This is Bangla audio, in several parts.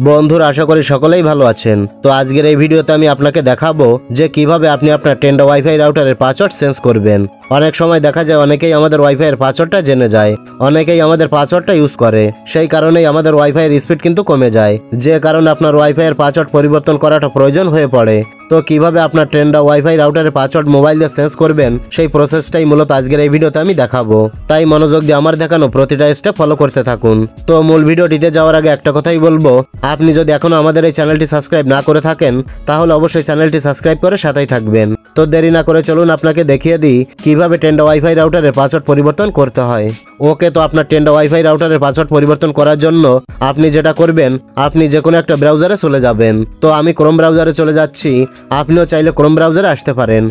বন্ধুরা আশা করি সকলেই ভালো আছেন। তো আজকের এই ভিডিওতে আমি আপনাকে দেখাবো যে কিভাবে আপনি আপনার টেন্ডা ওয়াইফাই রাউটারের পাসওয়ার্ড চেঞ্জ করবেন। অনেক সময় দেখা যায় অনেকেই আমাদের ওয়াইফাইয়ের পাসওয়ার্ডটা জেনে যায়, অনেকেই আমাদের পাসওয়ার্ডটা ইউজ করে, সেই কারণেই আমাদের ওয়াইফাইয়ের স্পিড কিন্তু কমে যায়, যে কারণে আপনার ওয়াইফাইয়ের পাসওয়ার্ড পরিবর্তন করাটা প্রয়োজন হয়ে পড়ে। তো কিভাবে আপনার টেন্ডা ওয়াইফাই রাউটারের পাসওয়ার্ড মোবাইল দিয়ে চেঞ্জ করবেন সেই প্রসেসটাই মূলত আজকের এই ভিডিওতে আমি দেখাবো। তাই মনোযোগ দিয়ে আমার দেখানো প্রতিটা স্টেপ ফলো করতে থাকুন। তো মূল ভিডিওটিতে যাওয়ার আগে একটা কথাই বলবো, আপনি যদি এখনো আমাদের এই চ্যানেলটি সাবস্ক্রাইব না করে থাকেন তাহলে অবশ্যই চ্যানেলটি সাবস্ক্রাইব করে সাথেই থাকবেন। তো দেরি না করে চলুন আপনাকে দেখিয়ে দিই কিভাবে টেন্ডা ওয়াইফাই রাউটারের পাসওয়ার্ড পরিবর্তন করতে হয়। ওকে, তো আপনার টেন্ডা ওয়াইফাই রাউটারের পাসওয়ার্ড পরিবর্তন করার জন্য আপনি যেটা করবেন, আপনি যে কোনো একটা ব্রাউজারে চলে যাবেন। তো আমি ক্রোম ব্রাউজারে চলে যাচ্ছি, আপনিও চাইলে ক্রোম ব্রাউজারে আসতে পারেন।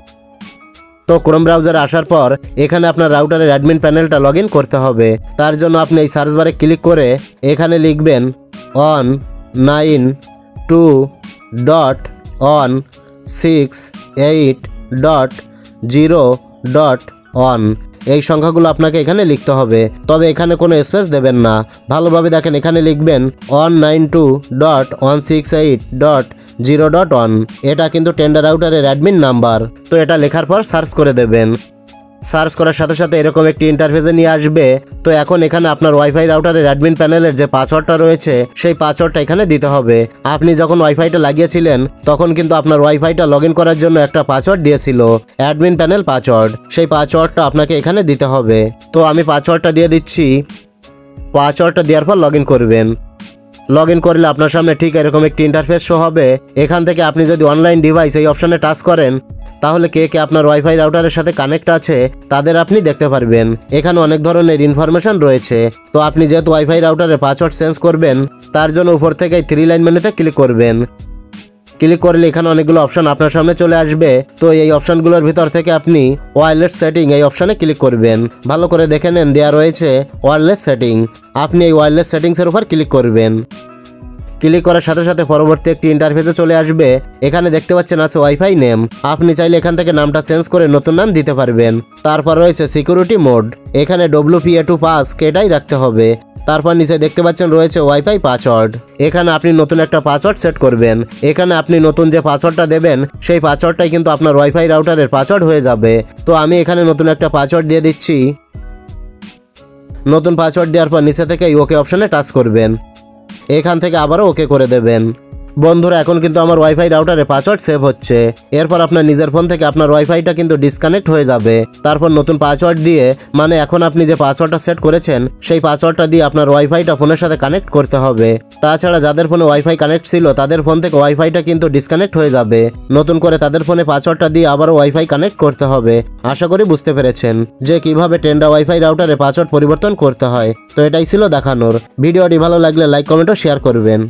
তো ক্রোম ব্রাউজারে আসার পর এখানে আপনার রাউটারের অ্যাডমিন প্যানেলটা লগ করতে হবে। তার জন্য আপনি এই সার্চ বারে ক্লিক করে এখানে লিখবেন 192.168.0.1। এই সংখ্যাগুলো আপনাকে এখানে লিখতে হবে, তবে এখানে কোনো স্পেস দেবেন না। ভালোভাবে দেখেন, এখানে লিখবেন 192.168.0.1। এটা কিন্তু টেন্ডা রাউটারের অ্যাডমিন নাম্বার। তো এটা লেখার পর সার্চ করে দেবেন। সার্চ করার সাথে সাথে এরকম একটি ইন্টারফেসে নিয়ে আসবে। তো এখন এখানে আপনার ওয়াইফাই রাউটারের অ্যাডমিন প্যানেলের যে পাসওয়ার্ডটা রয়েছে সেই পাসওয়ার্ডটা এখানে দিতে হবে। আপনি যখন ওয়াইফাইটা লাগিয়েছিলেন তখন কিন্তু আপনার ওয়াইফাইটা লগ করার জন্য একটা পাসওয়ার্ড দিয়েছিল, অ্যাডমিন প্যানেল পাসওয়ার্ড। সেই পাসওয়ার্ডটা আপনাকে এখানে দিতে হবে। তো আমি পাসওয়ার্ডটা দিয়ে দিচ্ছি। পাসওয়ার্ডটা দেওয়ার পর লগ করবেন। লগ করলে আপনার সামনে ঠিক এরকম একটি ইন্টারফেস শো হবে। এখান থেকে আপনি যদি অনলাইন ডিভাইস এই অপশনে টাচ করেন তাহলে কে কে আপনার ওয়াইফাই রাউটারের সাথে কানেক্ট আছে তাদের আপনি দেখতে পারবেন। এখানে অনেক ধরনের ইনফরমেশন রয়েছে। তো আপনি যেহেতু ওয়াইফাই রাউটারের পাসওয়ার্ড চেঞ্জ করবেন তার জন্য উপর থেকে 3 লাইন মেনুতে ক্লিক করবেন। ক্লিক করলে এখানে অনেকগুলো অপশন আপনার সামনে চলে আসবে। তো এই অপশনগুলোর ভিতর থেকে আপনি ওয়্যারলেস সেটিং এই অপশনে ক্লিক করবেন। ভালো করে দেখে নেন, দেওয়া রয়েছে ওয়্যারলেস সেটিং। আপনি এই ওয়্যারলেস সেটিংসের উপর ক্লিক করবেন। ক্লিক করার সাথে সাথে পরবর্তী একটি ইন্টারফেসে চলে আসবে। এখানে দেখতে পাচ্ছেন আছে ওয়াইফাই নেম। আপনি চাইলে এখান থেকে নামটা চেঞ্জ করে নতুন নাম দিতে পারবেন। তারপর রয়েছে সিকিউরিটি মোড, এখানে WPA2 পাস এটাই রাখতে হবে। তারপর নিচে দেখতে পাচ্ছেন রয়েছে ওয়াইফাই পাসওয়ার্ড। এখানে আপনি নতুন একটা পাসওয়ার্ড সেট করবেন। এখানে আপনি নতুন যে পাসওয়ার্ডটা দেবেন সেই পাসওয়ার্ডটাই কিন্তু আপনার ওয়াইফাই রাউটারের পাসওয়ার্ড হয়ে যাবে। তো আমি এখানে নতুন একটা পাসওয়ার্ড দিয়ে দিচ্ছি। নতুন পাসওয়ার্ড দেওয়ার পর নিচে থেকে ওকে অপশনে টাচ করবেন। এখান থেকে আবারও ওকে করে দেবেন। বন্ধুরা এখন কিন্তু আমার ওয়াইফাই রাউটারে পাসওয়ার্ড সেভ হচ্ছে। এরপর আপনার নিজের ফোন থেকে আপনার ওয়াইফাইটা কিন্তু ডিসকানেক্ট হয়ে যাবে। তারপর নতুন পাসওয়ার্ড দিয়ে, মানে এখন আপনি যে পাসওয়ার্ডটা সেট করেছেন সেই পাসওয়ার্ডটা দিয়ে আপনার ওয়াইফাইটা ফোনের সাথে কানেক্ট করতে হবে। তাছাড়া যাদের ফোনে ওয়াইফাই কানেক্ট ছিল তাদের ফোন থেকে ওয়াইফাইটা কিন্তু ডিসকানেক্ট হয়ে যাবে। নতুন করে তাদের ফোনে পাসওয়ার্ডটা দিয়ে আবারও ওয়াইফাই কানেক্ট করতে হবে। আশা করি বুঝতে পেরেছেন যে কিভাবে টেন্ডা ওয়াইফাই রাউটারে পাসওয়ার্ড পরিবর্তন করতে হয়। তো এটাই ছিল দেখানোর। ভিডিওটি ভালো লাগলে লাইক, কমেন্ট ও শেয়ার করবেন।